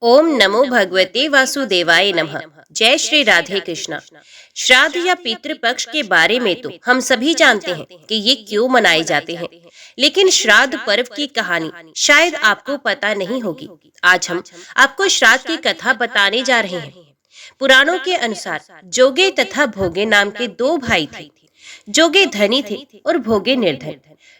ओम नमो भगवते वासुदेवाय नमः। जय श्री राधे कृष्णा। श्राद्ध या पितृपक्ष के बारे में तो हम सभी जानते हैं कि ये क्यों मनाए जाते हैं, लेकिन श्राद्ध पर्व की कहानी शायद आपको पता नहीं होगी। आज हम आपको श्राद्ध की कथा बताने जा रहे हैं। पुराणों के अनुसार जोगे तथा भोगे नाम के दो भाई थे। जोगे धनी थे और भोगे निर्धन।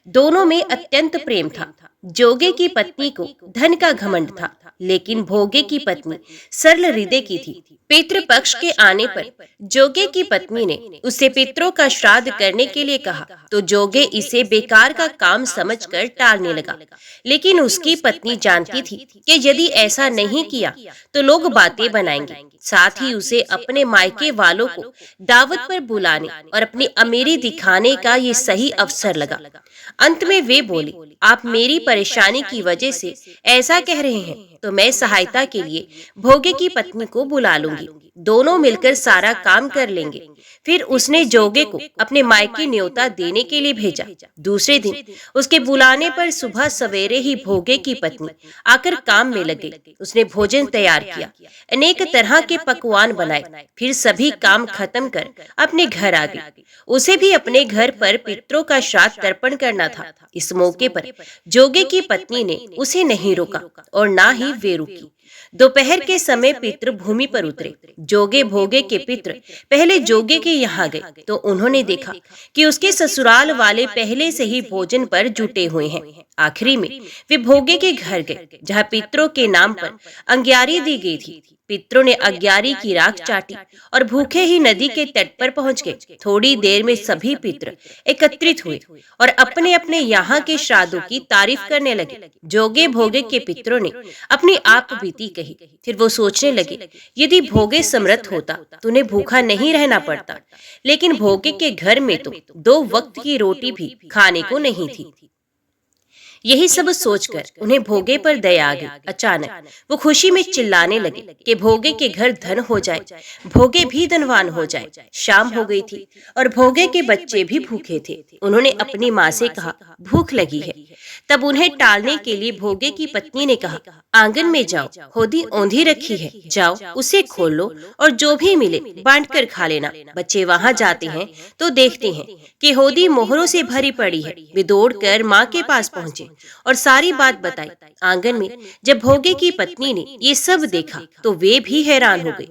दोनों में अत्यंत प्रेम था। जोगे की पत्नी को धन का घमंड था, लेकिन भोगे की पत्नी सरल हृदय की थी। पितृपक्ष के आने पर जोगे की पत्नी ने उसे पितरों का श्राद्ध करने के लिए कहा, तो जोगे इसे बेकार का काम समझकर टालने लगा। लेकिन उसकी पत्नी जानती थी कि यदि ऐसा नहीं किया तो लोग बातें बनाएंगे। साथ ही उसे अपने मायके वालों को दावत पर बुलाने और अपनी अमीरी दिखाने का ये सही अवसर लगा। अंत में वे बोले, आप मेरी परेशानी की वजह से ऐसा कह रहे हैं तो मैं सहायता के लिए भोगे की पत्नी को बुला लूंगी। दोनों मिलकर सारा काम कर लेंगे। फिर उसने जोगे को अपने मायके न्योता देने के लिए भेजा। दूसरे दिन उसके बुलाने पर सुबह सवेरे ही भोगे की पत्नी आकर काम में लग गई। उसने भोजन तैयार किया, अनेक तरह के पकवान बनाए। फिर सभी काम खत्म कर अपने घर आ गई। उसे भी अपने घर पर पितरों का श्राद्ध तर्पण करना था। इस मौके पर जोगे की पत्नी ने उसे नहीं रोका और ना ही वे रुकी। दोपहर के समय पितृ भूमि पर उतरे। जोगे भोगे के पितृ पहले जोगे के यहाँ गए तो उन्होंने देखा कि उसके ससुराल वाले पहले से ही भोजन पर जुटे हुए हैं। आखिरी में वे भोगे के घर गए, जहाँ पितरों के नाम पर अंग्यारी दी गई थी। पितरों ने अंग्यारी की राख चाटी और भूखे ही नदी के तट पर पहुंच गए। थोड़ी देर में सभी पितर एकत्रित हुए और अपने अपने यहाँ के श्राद्धों की तारीफ करने लगे। जोगे भोगे के पितरों ने अपनी आप बीती कही। फिर वो सोचने लगे, यदि भोगे समर्थ होता तो उन्हें भूखा नहीं रहना पड़ता, लेकिन भोगे के घर में तो 2 वक्त की रोटी भी खाने को नहीं थी। यही सब सोचकर उन्हें भोगे पर दया आ गई। अचानक वो खुशी में चिल्लाने लगे कि भोगे के घर धन हो जाए, भोगे भी धनवान हो जाए। शाम हो गई थी और भोगे के बच्चे भी भूखे थे। उन्होंने अपनी माँ से कहा, भूख लगी है। तब उन्हें टालने के लिए भोगे की पत्नी ने कहा, आंगन में जाओ, होदी औंधी रखी है, जाओ उसे खोल लो और जो भी मिले बांट कर खा लेना। बच्चे वहाँ जाते हैं तो देखते हैं कि होदी मोहरों से भरी पड़ी है। वे दौड़कर माँ के पास पहुँचे और सारी बात बताई। आंगन में जब भोगे की पत्नी ने ये सब देखा तो वे भी हैरान हो गए।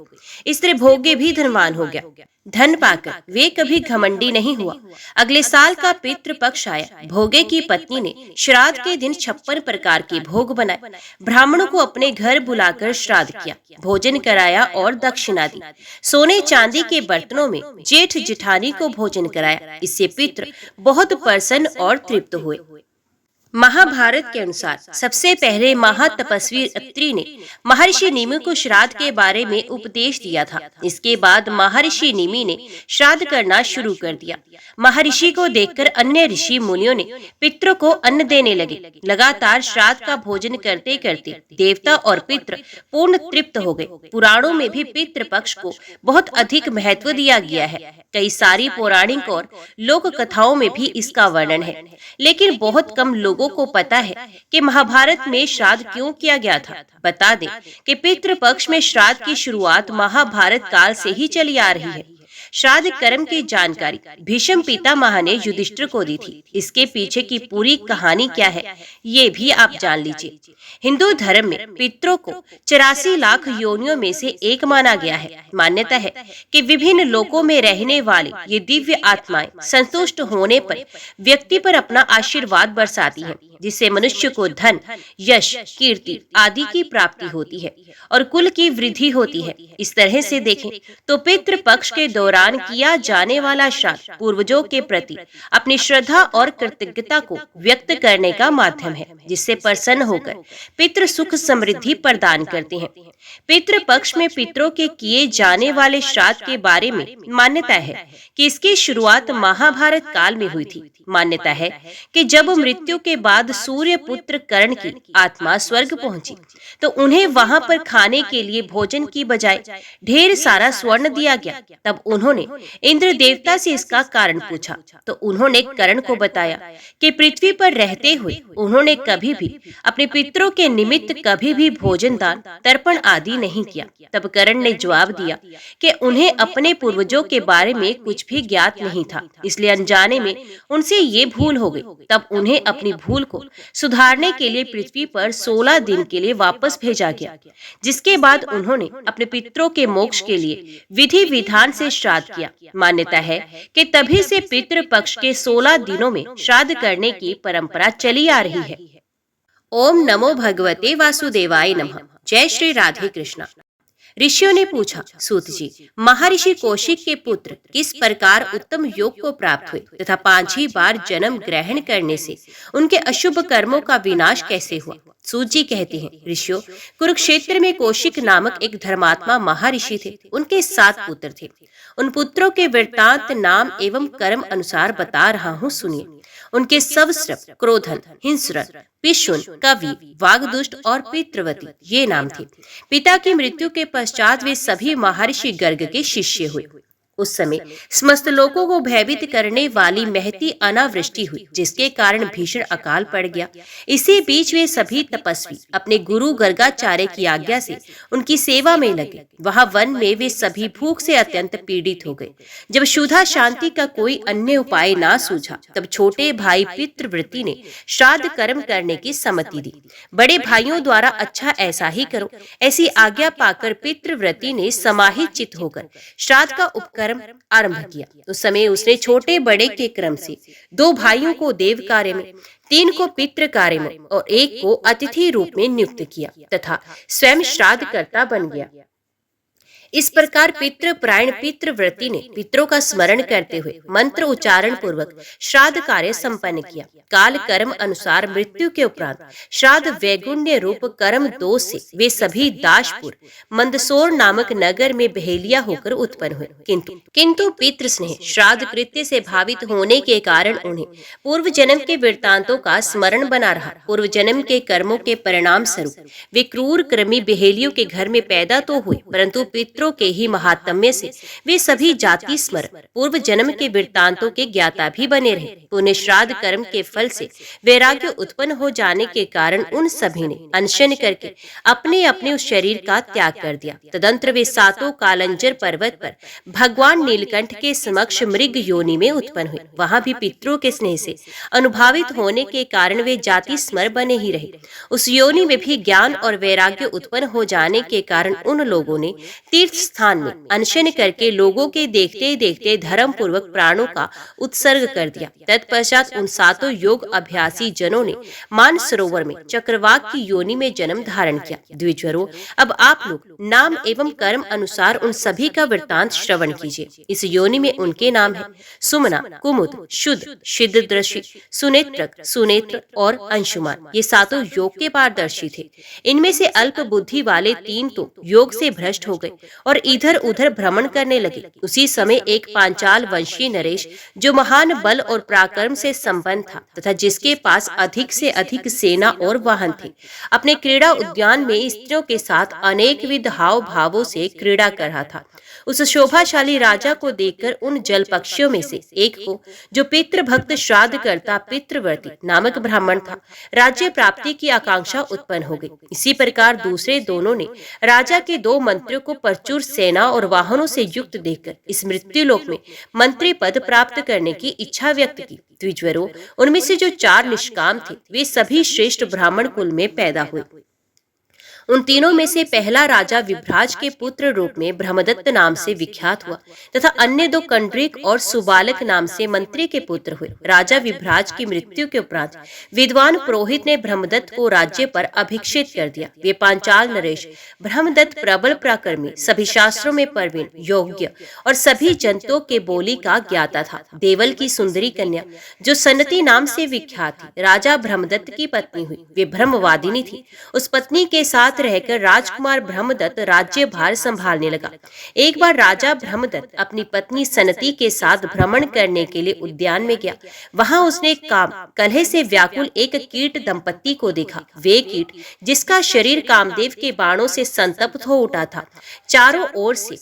इस तरह भोगे भी धनवान हो गया। धन पाकर वे कभी घमंडी नहीं हुआ। अगले साल का पितृपक्ष आया। भोगे की पत्नी ने श्राद्ध के दिन 56 प्रकार के भोग बनाए। ब्राह्मणों को अपने घर बुलाकर श्राद्ध किया, भोजन कराया और दक्षिणा दी। सोने चांदी के बर्तनों में जेठ जेठानी को भोजन कराया। इससे पितृ बहुत प्रसन्न और तृप्त हुए। महाभारत के अनुसार सबसे पहले महातपस्वी अत्रि ने महर्षि निमि को श्राद्ध के बारे में उपदेश दिया था। इसके बाद महर्षि निमि ने श्राद्ध करना शुरू कर दिया। महर्षि को देखकर अन्य ऋषि मुनियों ने पितरों को अन्न देने लगे। लगातार श्राद्ध का भोजन करते करते देवता और पितृ पूर्ण तृप्त हो गए। पुराणों में भी पितृपक्ष को बहुत अधिक महत्व दिया गया है। कई सारी पौराणिक और लोक कथाओं में भी इसका वर्णन है, लेकिन बहुत कम लोगों को पता है कि महाभारत में श्राद्ध क्यों किया गया था। बता दें कि पितृपक्ष में श्राद्ध की शुरुआत महाभारत काल से ही चली आ रही है। श्राद्ध कर्म की जानकारी भीष्म पितामह ने युधिष्ठिर को दी थी। इसके पीछे की पूरी कहानी क्या है ये भी आप जान लीजिए। हिंदू धर्म में पितरों को 84 लाख योनियों में से एक माना गया है। मान्यता है कि विभिन्न लोकों में रहने वाले ये दिव्य आत्माएं संतुष्ट होने पर व्यक्ति पर अपना आशीर्वाद बरसाती हैं, जिससे मनुष्य को धन, यश, कीर्ति आदि की प्राप्ति होती है और कुल की वृद्धि होती है। इस तरह से देखें तो पितृपक्ष के दौरान किया जाने वाला श्राद्ध पूर्वजों के प्रति अपनी श्रद्धा और कृतज्ञता को व्यक्त करने का माध्यम है, जिससे प्रसन्न होकर पितृ सुख समृद्धि प्रदान करते हैं। पितृपक्ष में पितरों के किए जाने वाले श्राद्ध के बारे में मान्यता है कि इसकी शुरुआत महाभारत काल में हुई थी। मान्यता है कि जब मृत्यु के बाद सूर्य पुत्र कर्ण की आत्मा स्वर्ग पहुंची तो उन्हें वहां पर खाने के लिए भोजन की बजाय ढेर सारा स्वर्ण दिया गया। तब उन्होंने उन्होंने इंद्र देवता से इसका कारण पूछा तो उन्होंने कर्ण को बताया कि पृथ्वी पर रहते हुए उन्होंने कभी भी अपने पितरों के निमित्त कभी भी भोजन दान तर्पण आदि नहीं किया। तब कर्ण ने जवाब दिया कि उन्हें अपने पूर्वजों के बारे में कुछ भी ज्ञात नहीं था, इसलिए अनजाने में उनसे ये भूल हो गई। तब उन्हें अपनी भूल को सुधारने के लिए पृथ्वी पर 16 दिन के लिए वापस भेजा गया, जिसके बाद उन्होंने अपने पितरों के मोक्ष के लिए विधि विधान से श्राद्ध किया। मान्यता है कि तभी से पितृ पक्ष के 16 दिनों में श्राद्ध करने की परंपरा चली आ रही है। ओम नमो भगवते वासुदेवाय नमः। जय श्री राधे कृष्णा। ऋषियों ने पूछा, सूत जी, महर्षि कौशिक के पुत्र किस प्रकार उत्तम योग को प्राप्त हुए तथा 5 ही बार जन्म ग्रहण करने से उनके अशुभ कर्मों का विनाश कैसे हुआ? सूत जी कहते हैं, ऋषियों, कुरुक्षेत्र में कौशिक नामक एक धर्मात्मा महर्षि थे। उनके 7 पुत्र थे। उन पुत्रों के वृत्तांत नाम एवं कर्म अनुसार बता रहा हूँ, सुनिए। उनके सवस्रप, क्रोधन, हिंस्रन, पिशुन, कवि, वागदुष्ट और पितृवती ये नाम थे। पिता की मृत्यु के पश्चात वे सभी महर्षि गर्ग के शिष्य हुए। उस समय समस्त लोगों को भयभीत करने वाली महती अनावृष्टि हुई, जिसके कारण भीषण अकाल पड़ गया। इसी बीच वे सभी तपस्वी अपने गुरु गर्गाचार्य की आज्ञा से उनकी सेवा में लगे। वहां वन में वे सभी भूख से अत्यंत पीड़ित हो गए। जब क्षुधा शांति का कोई अन्य उपाय ना सूझा, तब छोटे भाई पितृवृत्ति ने श्राद्ध कर्म करने की सम्मति दी। बड़े भाइयों द्वारा अच्छा ऐसा ही करो, ऐसी आज्ञा पाकर पितृवृत्ति ने समाहित चित्त होकर श्राद्ध का उपकरण आरंभ किया। उस समय उसने छोटे बड़े के क्रम से 2 भाइयों को देव कार्य में, 3 को पितृ कार्य में और 1 को अतिथि रूप में नियुक्त किया तथा स्वयं श्राद्ध कर्ता बन गया। इस प्रकार पितृपरायण पितृव्रती ने पितरों का स्मरण करते हुए मंत्र उच्चारण पूर्वक श्राद्ध कार्य संपन्न किया। काल कर्म अनुसार मृत्यु के उपरांत श्राद्ध वैगुण्य रूप कर्म दोष से वे सभी दाशपुर मंदसौर नामक नगर में बहेलिया होकर उत्पन्न हुए। किंतु पितृ स्नेह श्राद्ध कृत्य से भावित होने के कारण उन्हें पूर्व जन्म के वृत्तांतों का स्मरण बना रहा। पूर्व जन्म के कर्मों के परिणाम स्वरूप वे क्रूर कृमि बहेलियों के घर में पैदा तो हुए, परंतु पितरों के ही महात्म्य से वे सभी जाति स्मरण पूर्व जन्म के वृत्तांतों के ज्ञाता भी बने रहे। पुण्य श्राद्ध कर्म के फल से वैराग्य उत्पन्न हो जाने के कारण उन सभी ने अनशन करके अपने अपने उस शरीर का त्याग कर दिया। तदंतर वे 7 कालंजर पर्वत पर भगवान नीलकंठ के समक्ष मृग योनि में उत्पन्न हुए। वहां भी पितरों के स्नेह से अनुभावित होने के कारण वे जाति स्मर बने ही रहे। उस योनि में भी ज्ञान और वैराग्य उत्पन्न हो जाने के कारण उन लोगों ने तीर्थ स्थान में अनशन करके लोगों के देखते देखते धर्म पूर्वक प्राणों का उत्सर्ग कर दिया। तत्पश्चात उन 7 योग अभ्यासी जनों ने मान सरोवर में चक्रवाक की योनि में जन्म धारण किया। द्विजवरों, अब आप लोग नाम एवं कर्म अनुसार उन सभी का वृत्तांत श्रवण कीजिए। इस योनि में उनके नाम है सुमना, कुमुद, शुद्ध, सिद्धदृष्टि, सुनेत्रक, सुनेत्र और अंशुमान। ये 7 योग के पारदर्शी थे। इनमें से अल्प बुद्धि वाले 3 तो योग से भ्रष्ट हो गए और इधर उधर भ्रमण करने लगे। उसी समय एक पांचाल वंशी नरेश, जो महान बल और पराक्रम से संपन्न था तथा जिसके पास अधिक से अधिक सेना और वाहन थे, अपने क्रीड़ा उद्यान में स्त्रियों के साथ अनेक विध हाव भावों से क्रीड़ा कर रहा था। उस शोभाशाली राजा को देखकर उन जल पक्षियों में से एक को, जो पितृभक्त श्राद्ध करता पितृवर्ती नामक ब्राह्मण था, राज्य प्राप्ति की आकांक्षा उत्पन्न हो गई। इसी प्रकार दूसरे दोनों ने राजा के 2 मंत्रियों को प्रचुर सेना और वाहनों से युक्त देखकर इस मृत्युलोक में मंत्री पद प्राप्त करने की इच्छा व्यक्त की। द्विजवरों, उनमें से जो 4 निष्काम थे, वे सभी श्रेष्ठ ब्राह्मण कुल में पैदा हुए। उन तीनों में से पहला राजा विभ्राज के पुत्र रूप में ब्रह्मदत्त नाम से विख्यात हुआ तथा अन्य 2 कंड्रिक और सुबालक नाम से मंत्री के पुत्र हुए। राजा विभ्राज की मृत्यु के उपरांत विद्वान पुरोहित ने ब्रह्मदत्त को राज्य पर अभिषिक्त कर दिया। वे पांचाल नरेश ब्रह्मदत्त प्रबल पराक्रमी, सभी शास्त्रों में प्रवीण, योग्य और सभी जंतुओं के बोली का ज्ञाता था। देवल की सुंदरी कन्या, जो सन्नति नाम से विख्यात थी, राजा ब्रह्मदत्त की पत्नी हुई। वे ब्रह्मवादिनी थी। उस पत्नी के साथ रहकर राजकुमार ब्रह्मदत्त राज्य भार संभालने लगा। एक बार राजा ब्रह्मदत्त अपनी पत्नी सनती के साथ भ्रमण करने के लिए उद्यान में गया। वहां उसने काम कलह से व्याकुल एक कीट दंपत्ति को देखा। वे कीट, जिसका शरीर कामदेव के बाणों से संतप्त हो उठा था, चारों ओर से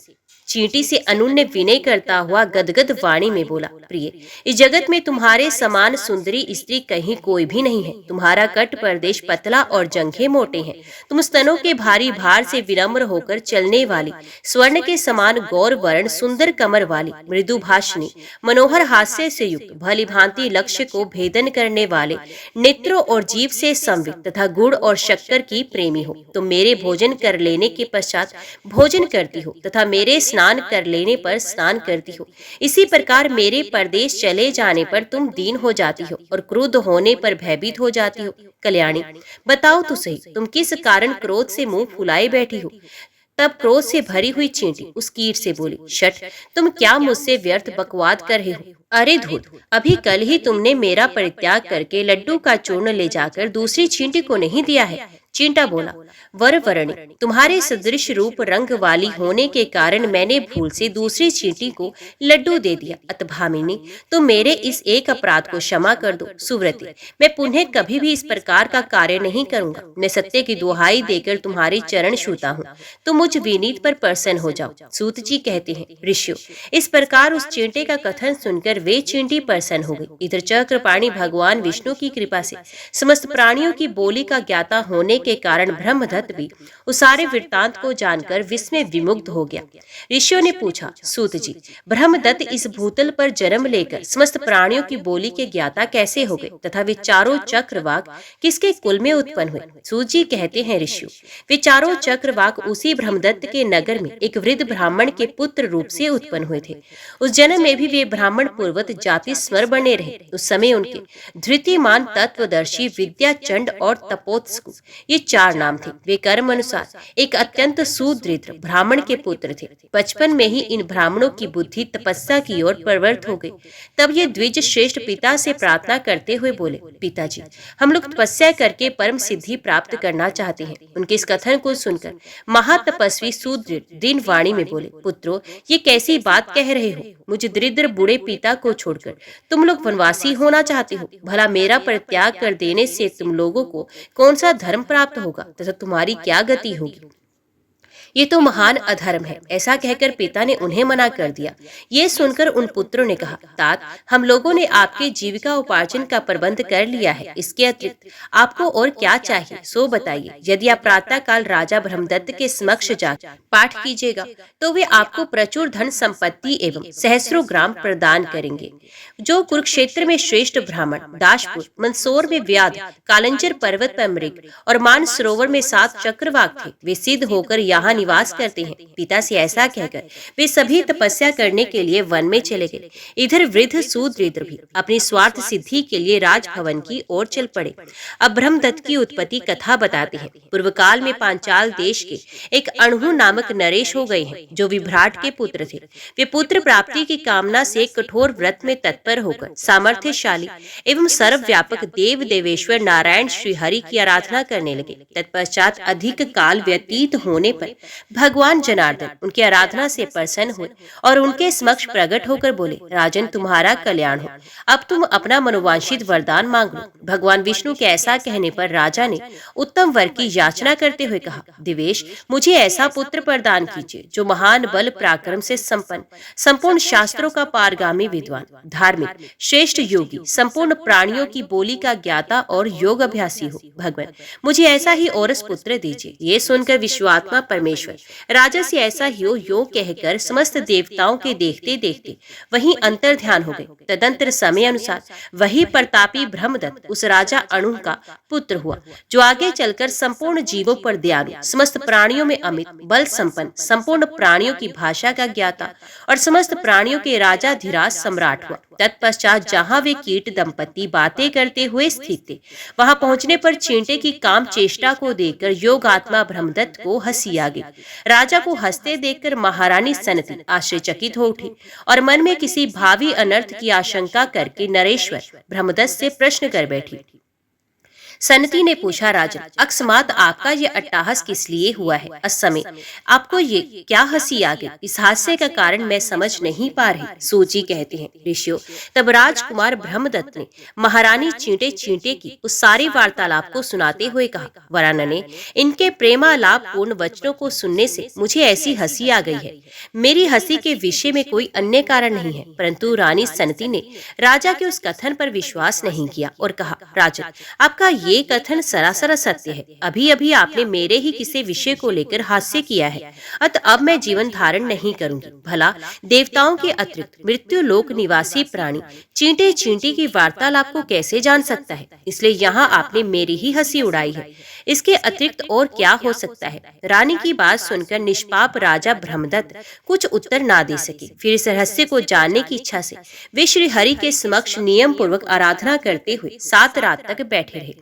चींटी से अनुन्य विनय करता हुआ गदगद वाणी में बोला, प्रिय, इस जगत में तुम्हारे समान सुंदरी स्त्री कहीं कोई भी नहीं है। तुम्हारा कट प्रदेश पतला और जंघे मोटे हैं। तुम स्तनों के भारी भार से विनम्र होकर चलने वाली, स्वर्ण के समान गौर वर्ण, सुंदर कमर वाली, मृदु भाषणी, मनोहर हास्य से युक्त, भली भांति लक्ष्य को भेदन करने वाले, नेत्रों और जीभ से संवित तथा गुड़ और शक्कर की प्रेमी हो। तुम मेरे भोजन कर लेने के पश्चात भोजन करती हो तथा मेरे स्नान कर लेने पर स्नान करती हो। इसी प्रकार मेरे परदेश चले जाने पर तुम दीन हो जाती हो और क्रुद्ध होने पर भयभीत हो जाती हो। कल्याणी, बताओ तो सही, तुम किस कारण क्रोध से मुंह फुलाए बैठी हो? तब क्रोध से भरी हुई चींटी उस कीट से बोली, शठ, तुम क्या मुझसे व्यर्थ बकवाद कर रहे हो? अरे धूर्त, अभी कल ही तुमने मेरा परित्याग करके लड्डू का चूर्ण ले जाकर दूसरी चींटी को नहीं दिया है। चींटा बोला, वर वरणी, तुम्हारे सदृश रूप रंग वाली होने के कारण मैंने भूल से दूसरी चींटी को लड्डू दे दिया। अतभामिनी, तुम मेरे इस एक अपराध को क्षमा कर दो। सुव्रती, मैं पुनः कभी भी इस प्रकार का कार्य नहीं करूंगा। मैं सत्य की दुहाई देकर तुम्हारे चरण छूता हूँ, तुम मुझ विनीत पर प्रसन्न हो जाओ। सूत जी कहते हैं, ऋषियों, इस प्रकार उस चींटे का कथन सुनकर वे चींटी प्रसन्न हो गई। इधर चक्रपाणी भगवान विष्णु की कृपा से समस्त प्राणियों की बोली का ज्ञाता होने के कारण ब्रह्मदत्त भी उस सारे वृत्तांत को जानकर विस्मय विमुग्ध हो गया। ऋषियों ने पूछा, सूत जी, ब्रह्मदत्त इस भूतल पर जन्म लेकर समस्त प्राणियों की बोली के ज्ञाता कैसे हो गए तथा वे चारों चक्रवाक किसके कुल में उत्पन्न हुए? सूत जी कहते हैं, ऋषियों, वे चारों चक्रवाक उसी ब्रह्मदत्त के नगर में एक वृद्ध ब्राह्मण के पुत्र रूप से उत्पन्न हुए थे। उस जन्म में भी वे ब्राह्मण पूर्वत जाति स्मर बने रहे। उस समय उनके धृतिमान, तत्वदर्शी, विद्याचंड और तपोत्सु ये चार नाम थे। वे कर्म अनुसार एक अत्यंत सुदृढ़ ब्राह्मण के पुत्र थे। बचपन में ही इन ब्राह्मणों की बुद्धि तपस्या की ओर प्रवृत्त हो गई। तब ये द्विज श्रेष्ठ पिता से प्रार्थना करते हुए बोले, पिताजी, हम लोग तपस्या करके परम सिद्धि प्राप्त करना चाहते हैं। उनके इस कथन को सुनकर महातपस्वी सुदृढ़ दीन वाणी में बोले, पुत्रो, ये कैसी बात कह रहे हो? मुझे दरिद्र बूढ़े पिता को छोड़कर तुम लोग वनवासी होना चाहते हो? भला मेरा परित्याग कर देने से तुम लोगों को कौन सा धर्म प्राप्त होगा तथा तुम्हारी क्या गति होगी? ये तो महान अधर्म है। ऐसा कहकर पिता ने उन्हें मना कर दिया। ये सुनकर उन पुत्रों ने कहा, तात, हम लोगों ने आपके जीविका उपार्जन का प्रबंध कर लिया है। इसके अतिरिक्त आपको और क्या चाहिए सो बताइए। यदि आप प्रातः काल राजा ब्रह्मदत्त के समक्ष जा पाठ कीजिएगा तो वे आपको प्रचुर धन संपत्ति एवं सहस्रों ग्राम प्रदान करेंगे। जो कुरुक्षेत्र में श्रेष्ठ ब्राह्मण, दाशपुर, मंदसौर में व्याध, कालंजर पर्वत पर मृग और मान सरोवर में 7 चक्रवाक थे, वे सिद्ध होकर यहाँ निवास करते हैं। पिता से ऐसा कहकर वे सभी तपस्या करने के लिए वन में चले गए। इधर वृद्ध सुदृढ़ भी अपनी स्वार्थ सिद्धि के लिए राजभवन की ओर चल पड़े। अब ब्रह्मदत्त की उत्पत्ति कथा बताते हैं। पूर्व काल में पांचाल देश के एक अणहु नामक नरेश हो गए हैं, जो विभ्राट के पुत्र थे। वे पुत्र प्राप्ति की कामना से कठोर व्रत में तत्पर होकर सामर्थ्यशाली एवं सर्वव्यापक देव देवेश्वर नारायण श्री हरि की आराधना करने लगे। तत्पश्चात अधिक काल व्यतीत होने पर भगवान जनार्दन उनकी आराधना से प्रसन्न हुए और उनके समक्ष प्रकट होकर बोले, राजन, तुम्हारा कल्याण हो। अब तुम अपना मनोवांछित वरदान मांग लो। भगवान विष्णु के ऐसा कहने पर राजा ने उत्तम वर की याचना करते हुए कहा, दिवेश, मुझे ऐसा पुत्र प्रदान कीजिए जो महान बल पराक्रम से संपन्न, संपूर्ण शास्त्रों का पारगामी विद्वान, धार्मिक, श्रेष्ठ योगी, संपूर्ण प्राणियों की बोली का ज्ञाता और योग अभ्यासी हो। भगवान, मुझे ऐसा ही औरस पुत्र दीजिए। ये सुनकर विश्वात्मा परमेश्वर राजा से ऐसा ही हो यो कहकर समस्त देवताओं के देखते देखते वहीं अंतर ध्यान हो गए। तदंतर समय अनुसार वही प्रतापी ब्रह्मदत्त उस राजा अणु का पुत्र हुआ, जो आगे चलकर संपूर्ण जीवों पर दयालु, समस्त प्राणियों में अमित बल संपन्न, संपूर्ण प्राणियों की भाषा का ज्ञाता और समस्त प्राणियों के राजा धीराज सम्राट हुआ। तत्पश्चात जहाँ वे कीट दंपति बातें करते हुए स्थित थे, वहां पहुंचने पर चींटे की काम चेष्टा को देखकर योगात्मा ब्रह्मदत्त को हंसी आ गई। राजा को हंसते देखकर महारानी सनती आश्चर्यचकित हो उठी और मन में किसी भावी अनर्थ की आशंका करके नरेश्वर ब्रह्मदत्त से प्रश्न कर बैठी, सनती ने पूछा, राजन, अकस्मात आपका ये अट्टहास किस लिए हुआ है? असमय आपको ये क्या हंसी आ गई? इस हादसे का कारण मैं समझ नहीं पा रही। सूची कहती है, ऋषियों, तब राजकुमार ब्रह्मदत्त ने महारानी चींटे चींटे की उस सारी वार्तालाप को सुनाते हुए कहा, वरानने, इनके प्रेमालाप पूर्ण वचनों को सुनने से मुझे ऐसी हंसी आ गई है। मेरी हंसी के विषय में कोई अन्य कारण नहीं है, परंतु रानी सनती ने राजा के उस कथन पर विश्वास नहीं किया और कहा, राजन, आपका ये कथन सरासर सत्य है। अभी अभी आपने मेरे ही किसी विषय को लेकर हास्य किया है, अतः अब मैं जीवन धारण नहीं करूंगी। भला देवताओं के अतिरिक्त मृत्यु लोक निवासी प्राणी चींटे चींटी की वार्तालाप को कैसे जान सकता है? इसलिए यहाँ आपने मेरी ही हंसी उड़ाई है। इसके अतिरिक्त और क्या हो सकता है? रानी की बात सुनकर निष्पाप राजा ब्रह्मदत्त कुछ उत्तर ना दे सके। फिर इस रहस्य को जानने की इच्छा से वे श्री हरि के समक्ष नियम पूर्वक आराधना करते हुए 7 रात तक बैठे रहे।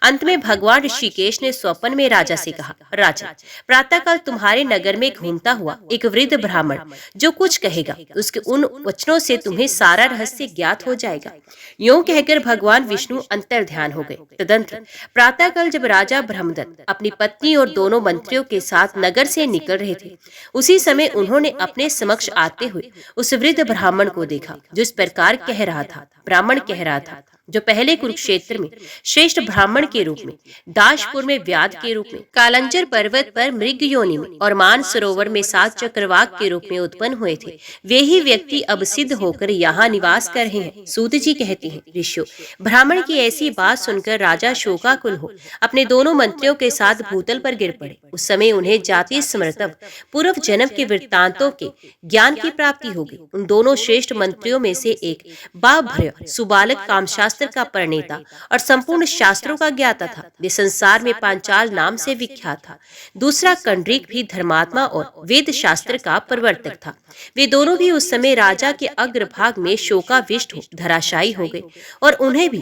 अंत में भगवान ऋषिकेश ने स्वप्न में राजा से कहा, राजा, प्रातःकाल तुम्हारे नगर में घूमता हुआ एक वृद्ध ब्राह्मण जो कुछ कहेगा, उसके उन वचनों से तुम्हें सारा रहस्य ज्ञात हो जाएगा। यूं कहकर भगवान विष्णु अंतर ध्यान हो गए। तदंतर प्रातःकाल जब राजा ब्रह्मदत्त अपनी पत्नी और दोनों मंत्रियों के साथ नगर से निकल रहे थे, उसी समय उन्होंने अपने समक्ष आते हुए उस वृद्ध ब्राह्मण को देखा, जो इस प्रकार कह रहा था। ब्राह्मण कह रहा था, जो पहले कुरुक्षेत्र में श्रेष्ठ ब्राह्मण के रूप में, दाशपुर में व्याध के रूप में, कालंजर पर्वत पर मृग योनि में और मान सरोवर में 7 चक्रवाक के रूप में उत्पन्न हुए थे, वे ही व्यक्ति अब सिद्ध होकर यहाँ निवास कर रहे हैं। सूत जी कहती हैं, ऋषियों, ब्राह्मण की ऐसी बात सुनकर राजा शोकाकुल हो अपने दोनों मंत्रियों के साथ भूतल पर गिर पड़े। उस समय उन्हें जाति स्मृतव पूर्व जन्म के वृत्तांतों के ज्ञान की प्राप्ति हो गई। उन दोनों श्रेष्ठ मंत्रियों में से एक बाभ्य सुबालक कामशास्त्र का प्रणेता और संपूर्ण शास्त्रों का ज्ञाता था। वे संसार में पांचाल नाम से विख्यात था। दूसरा कंड्रीक भी धर्मात्मा और वेद शास्त्र का प्रवर्तक था। वे दोनों भी उस समय राजा के अग्रभाग में शोकाविष्ट हो धराशायी हो गए और उन्हें भी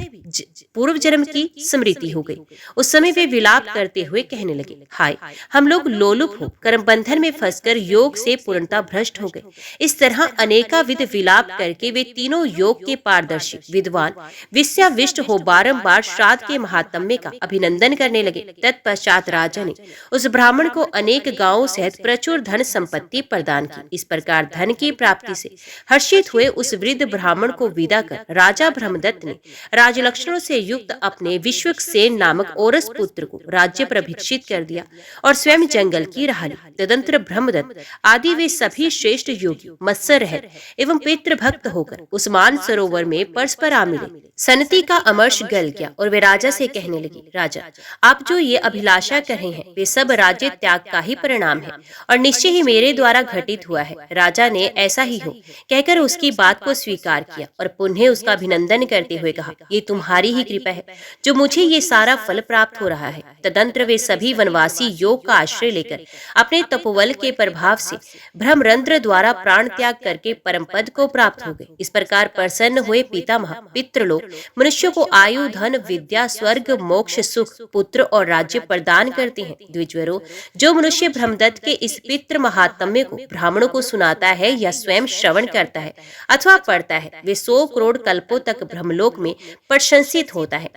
पूर्व जन्म की स्मृति हो गई। उस समय वे विलाप करते हुए कहने लगे, हाय, हम लोग लोलुप हो कर्म बंधन में फंसकर योग से पूर्णता भ्रष्ट हो गए। इस तरह अनेकाविध विलाप करके वे तीनों योग के पारदर्शी विद्वान विस्याविष्ट हो बारंबार श्राद्ध के महात्म्य का अभिनंदन करने लगे। तत्पश्चात राजा ने उस ब्राह्मण को अनेक गांवों सहित प्रचुर धन संपत्ति प्रदान की। इस प्रकार धन की प्राप्ति से हर्षित हुए उस वृद्ध ब्राह्मण को विदा कर राजा ब्रह्मदत्त ने राजलक्षणों से युक्त अपने विश्वक्सेन नामक औरस पुत्र को राज्य प्रभिक्षित कर दिया और स्वयं जंगल की राह ली। तदंतर ब्रह्मदत्त आदि वे सभी श्रेष्ठ योगी मत्स्य रहित एवं पितृभक्त होकर उस मान सरोवर में परस्पर आ मिले। सनती का अमर्ष गल गया और वे राजा से कहने लगी, राजा, आप जो ये अभिलाषा कर रहे हैं वे सब राज्य त्याग का ही परिणाम है और निश्चय ही मेरे द्वारा घटित हुआ है। राजा ने ऐसा ही हो कहकर उसकी बात को स्वीकार किया और पुनः उसका अभिनंदन करते हुए कहा, ये तुम्हारी ही कृपा है जो मुझे ये सारा फल प्राप्त हो रहा है। तदंतर वे सभी वनवासी योग का आश्रय लेकर अपने तपोबल के प्रभाव से ब्रह्मरंध्र द्वारा प्राण त्याग करके परम पद को प्राप्त हो गए। इस प्रकार प्रसन्न हुए पितामह पितृलोक मनुष्य को आयु, धन, विद्या, स्वर्ग, मोक्ष, सुख, पुत्र और राज्य प्रदान करते हैं। द्विजवरों, जो मनुष्य ब्रह्मदत्त के इस पितृ महात्म्य को ब्राह्मणों को सुनाता है या स्वयं श्रवण करता है अथवा पढ़ता है, वे 100 करोड़ कल्पों तक ब्रह्मलोक में प्रशंसित होता है।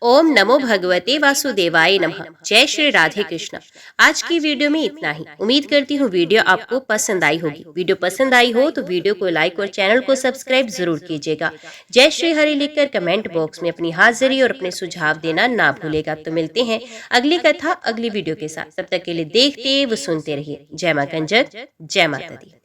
ओम नमो भगवते वासुदेवाय नमः। जय श्री राधे कृष्ण। आज की वीडियो में इतना ही। उम्मीद करती हूँ वीडियो आपको पसंद आई होगी। वीडियो पसंद आई हो तो वीडियो को लाइक और चैनल को सब्सक्राइब जरूर कीजिएगा। जय श्री हरि लिखकर कमेंट बॉक्स में अपनी हाजिरी और अपने सुझाव देना ना भूलेगा। तो मिलते हैं अगली कथा अगली वीडियो के साथ। तब तक के लिए देखते व सुनते रहिए। जय मां कंजक, जय माता दी।